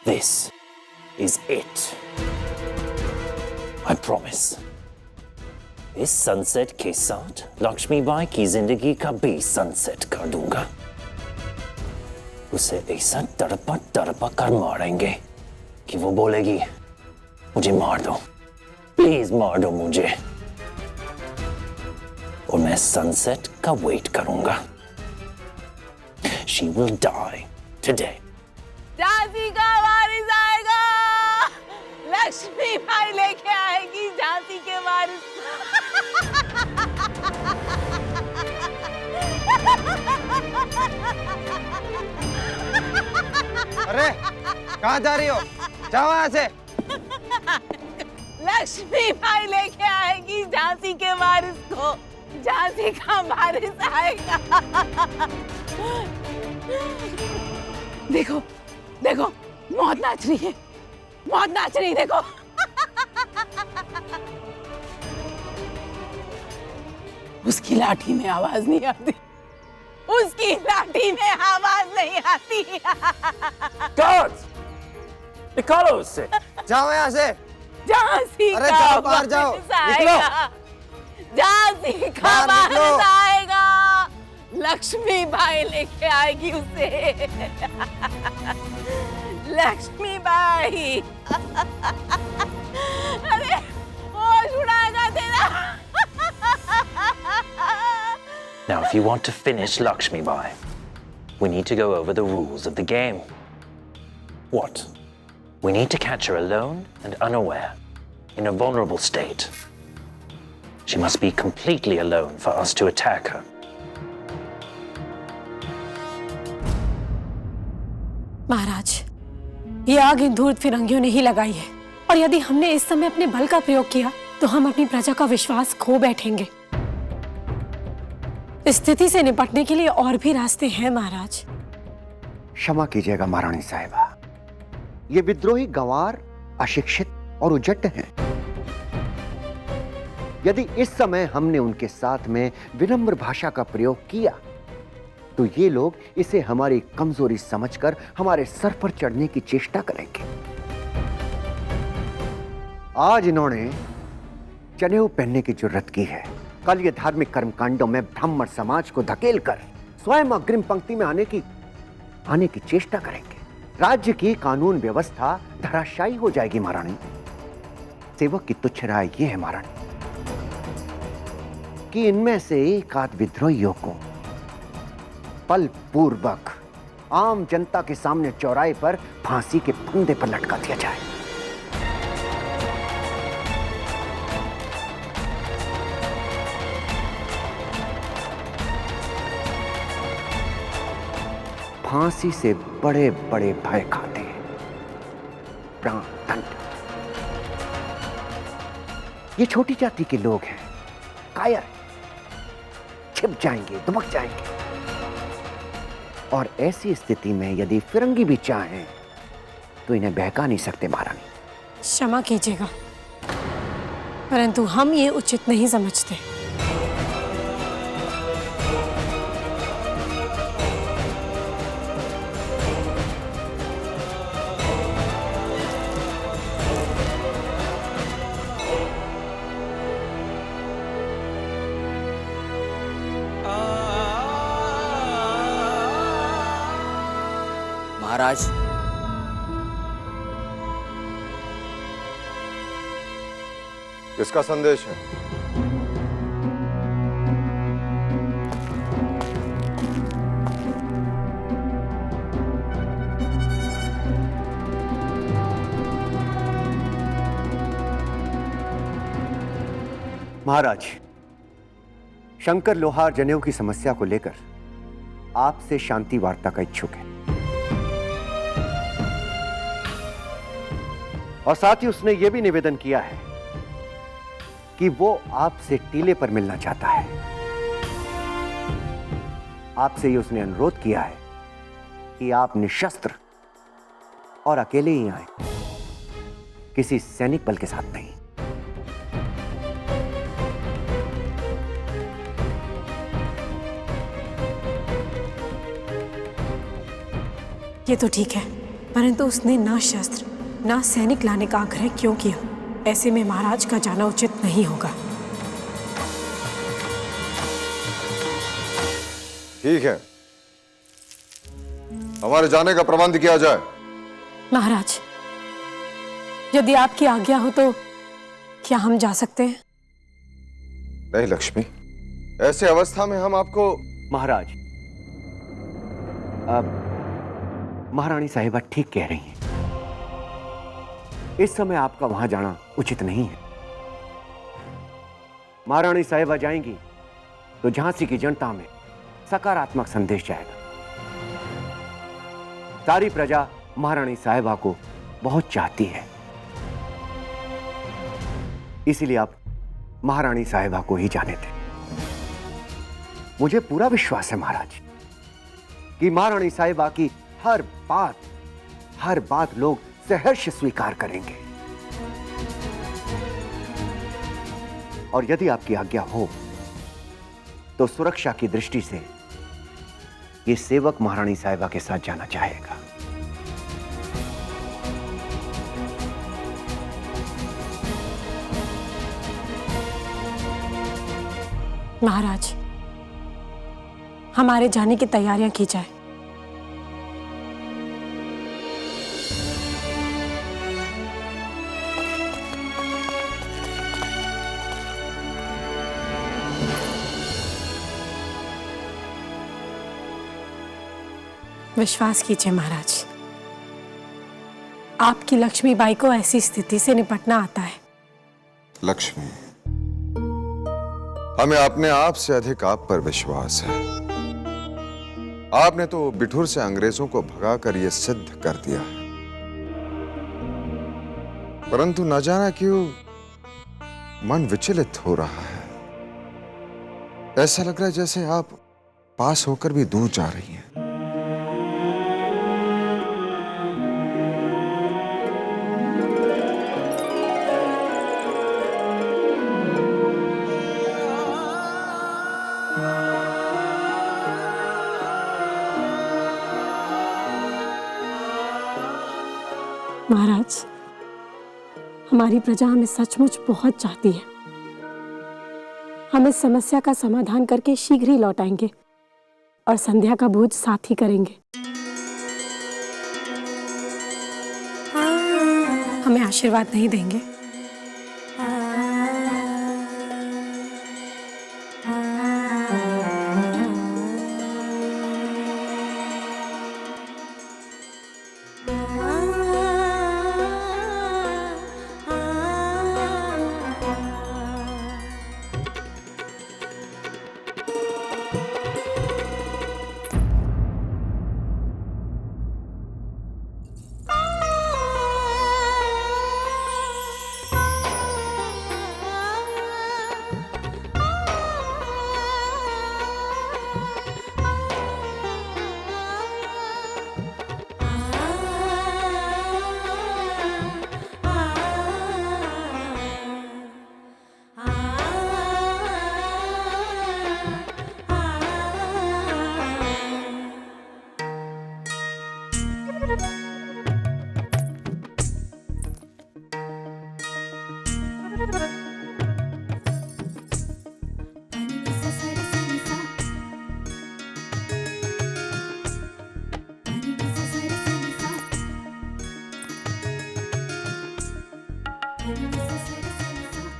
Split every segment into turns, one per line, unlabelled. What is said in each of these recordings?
This is it. I promise. इस sunset के साथ लक्ष्मीबाई की जिंदगी का भी सनसेट कर दूंगा। उसे ऐसा तड़पा कर मारेंगे कि वो बोलेगी, मुझे मार दो, प्लीज मार दो मुझे। और मैं सनसेट का वेट करूंगा। She will die today.
Jhansi का वारिस आएगा, लक्ष्मी भाई लेके आएगी झांसी के वारिस।
अरे कहाँ जा रही हो? जाओ यहाँ से।
लक्ष्मी भाई लेके आएगी झांसी के वारिस को, झांसी का वारिस आएगा। देखो देखो, मौत नाच रही है, मौत नाच रही, देखो। उसकी लाठी में आवाज नहीं आती, उसकी लाठी में आवाज नहीं आती।
Guards! निकालो उससे।
जाओ यहाँ से।
झांसी
अरे
का
जाओ, बाहर जाओ,
वारिस आएगा, झांसी का
बाहर निकलो।
वारिस आएगा, लक्ष्मी भाई लेके आएगी उसे। लक्ष्मी बाई। अरे होश उड़ाएगा तेरा।
Now, if you want to finish Lakshmi Bai, we need to go over the rules of the game. What? We need to catch her alone and unaware, in a vulnerable state. She must be completely alone for us to attack her.
महाराज, ये आग इन धूर्त फिरंगियों ने ही लगाई है, और यदि हमने इस समय अपने बल का प्रयोग किया तो हम अपनी प्रजा का विश्वास खो बैठेंगे। इस स्थिति से निपटने के लिए और भी रास्ते हैं महाराज।
क्षमा कीजिएगा महारानी साहिबा, ये विद्रोही गंवार, अशिक्षित और उजट हैं। यदि इस समय हमने उनके साथ में विनम्र भाषा का प्रयोग किया तो ये लोग इसे हमारी कमजोरी समझकर हमारे सर पर चढ़ने की चेष्टा करेंगे। आज इन्होंने जनेऊ पहनने की जुर्रत की है, कल ये धार्मिक कर्मकांडों में ब्राह्मण समाज को धकेलकर स्वयं अग्रिम पंक्ति में आने की चेष्टा करेंगे। राज्य की कानून व्यवस्था धराशायी हो जाएगी महारानी। सेवक की तुच्छ राय यह है महारानी कि इनमें से एक आध विद्रोहियों को बल पूर्वक आम जनता के सामने चौराहे पर फांसी के फंदे पर लटका दिया जाए। फांसी से बड़े बड़े भय खाते हैं, प्राण दंड। ये छोटी जाति के लोग हैं, कायर, छिप जाएंगे, दुबक जाएंगे। और ऐसी स्थिति में यदि फिरंगी भी चाहें तो इन्हें बहका नहीं सकते महारानी।
क्षमा कीजिएगा, परंतु हम ये उचित नहीं समझते।
महाराज,
किसका संदेश है?
महाराज, शंकर लोहार जनेऊ की समस्या को लेकर आपसे शांति वार्ता का इच्छुक है, और साथ ही उसने यह भी निवेदन किया है कि वो आपसे टीले पर मिलना चाहता है। आपसे ही उसने अनुरोध किया है कि आप निशस्त्र और अकेले ही आए, किसी सैनिक बल के साथ नहीं।
ये तो ठीक है, परंतु उसने ना शस्त्र ना सैनिक लाने का आग्रह क्यों किया? ऐसे में महाराज का जाना उचित नहीं होगा।
ठीक है, हमारे जाने का प्रबंध किया जाए।
महाराज, यदि आपकी आज्ञा हो तो क्या हम जा सकते हैं?
नहीं लक्ष्मी, ऐसे अवस्था में हम आपको।
महाराज, अब महारानी साहिबा ठीक कह रही हैं। इस समय आपका वहां जाना उचित नहीं है। महारानी साहिबा जाएंगी तो झांसी की जनता में सकारात्मक संदेश जाएगा। सारी प्रजा महारानी साहिबा को बहुत चाहती है, इसीलिए आप महारानी साहिबा को ही जाने दें। मुझे पूरा विश्वास है महाराज कि महारानी साहिबा की हर बात लोग सहर्ष स्वीकार करेंगे। और यदि आपकी आज्ञा हो तो सुरक्षा की दृष्टि से ये सेवक महारानी साहिबा के साथ जाना चाहेगा।
महाराज, हमारे जाने की तैयारियां की जाए। विश्वास कीजिए महाराज, आपकी लक्ष्मीबाई को ऐसी स्थिति से निपटना आता है।
लक्ष्मी, हमें अपने आप से अधिक आप पर विश्वास है। आपने तो बिठूर से अंग्रेजों को भगाकर यह सिद्ध कर दिया है, परंतु न जाना क्यों मन विचलित हो रहा है। ऐसा लग रहा है जैसे आप पास होकर भी दूर जा रही हैं।
महाराज, हमारी प्रजा हमें सचमुच बहुत चाहती है। हम इस समस्या का समाधान करके शीघ्र ही लौट आएंगे और संध्या का भोज साथ ही करेंगे। हमें आशीर्वाद नहीं देंगे?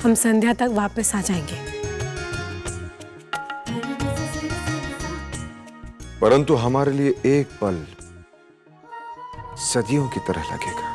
हम संध्या तक वापस आ जाएंगे।
परंतु हमारे लिए एक पल सदियों की तरह लगेगा।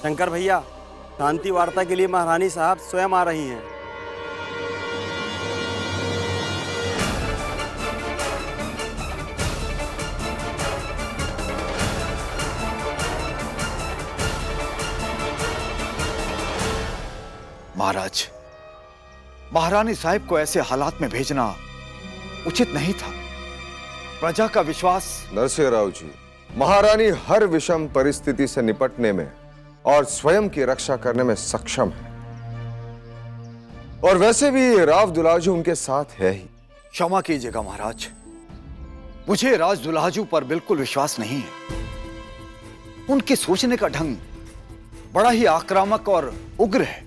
शंकर भैया, शांति वार्ता के लिए महारानी साहब स्वयं आ रही हैं।
महाराज, महारानी साहब को ऐसे हालात में भेजना उचित नहीं था। प्रजा का विश्वास।
नरसिंह राव जी, महारानी हर विषम परिस्थिति से निपटने में और स्वयं की रक्षा करने में सक्षम है, और वैसे भी राव दुलाजू उनके साथ है ही।
क्षमा कीजिएगा महाराज, मुझे राज दुलाजू पर बिल्कुल विश्वास नहीं है। उनके सोचने का ढंग बड़ा ही आक्रामक और उग्र है।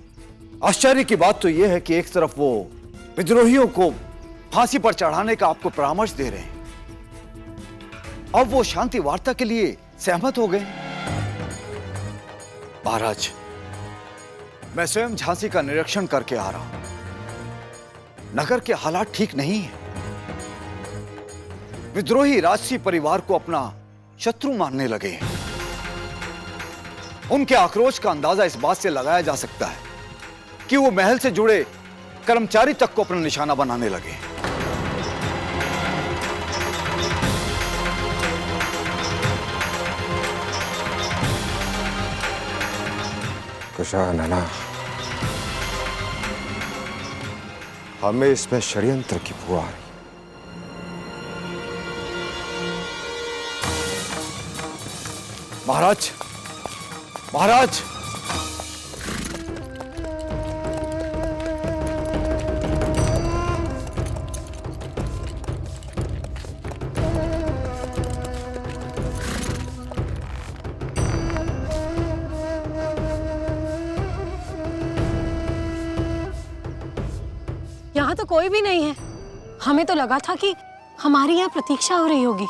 आश्चर्य की बात तो यह है कि एक तरफ वो विद्रोहियों को फांसी पर चढ़ाने का आपको परामर्श दे रहे हैं, अब वो शांति वार्ता के लिए सहमत हो गए। महाराज, मैं स्वयं झांसी का निरीक्षण करके आ रहा हूं। नगर के हालात ठीक नहीं है। विद्रोही राजसी परिवार को अपना शत्रु मानने लगे हैं। उनके आक्रोश का अंदाजा इस बात से लगाया जा सकता है कि वो महल से जुड़े कर्मचारी तक को अपना निशाना बनाने लगे।
गजानना, हमें इसमें षड्यंत्र की बू आ रही।
महाराज, महाराज,
यहाँ तो कोई भी नहीं है। हमें तो लगा था कि हमारी यहाँ प्रतीक्षा हो रही होगी।